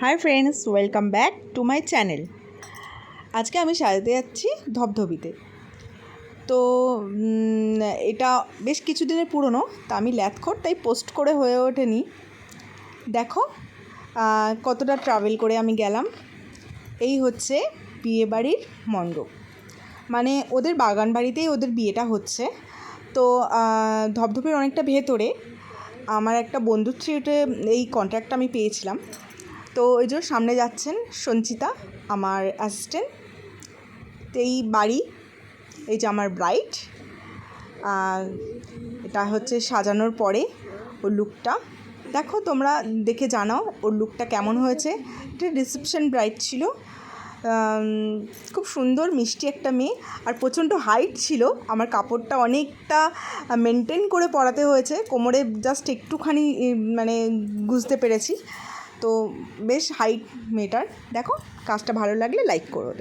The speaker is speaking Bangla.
Hi friends, welcome back to my channel. আজকে আমি সাজাতে যাচ্ছি ধবধবিতে। তো এটা বেশ কিছুদিনের পুরনো, তা আমি ল্যাথখোর, তাই পোস্ট করে হয়ে ওঠেনি। দেখো কতটা ট্রাভেল করে আমি গেলাম। এই হচ্ছে বিয়েবাড়ির মণ্ডপ, মানে ওদের বাগান বাড়িতেই ওদের বিয়েটা হচ্ছে। তো ধবধবের অনেকটা ভেতরে আমার একটা বন্ধুর থ্রুতে এই কন্ট্রাক্টটা আমি পেয়েছিলাম। তো ওই যে সামনে যাচ্ছেন সঞ্চিতা, আমার অ্যাসিস্ট্যান্ট। এই বাড়ি, এই যে আমার ব্রাইড। এটা হচ্ছে সাজানোর পরে ওর লুকটা দেখো, তোমরা দেখে জানাও ওর লুকটা কেমন হয়েছে। এটা রিসেপশন ব্রাইড ছিল, খুব সুন্দর মিষ্টি একটা মেয়ে, আর প্রচণ্ড হাইট ছিল। আমার কাপড়টা অনেকটা মেনটেন করে পরাতে হয়েছে, কোমরে জাস্ট একটুখানি মানে গুঁজতে পেরেছি। তো বেশ হাইট মেয়েটার। দেখো, কাজটা ভালো লাগলে লাইক করো।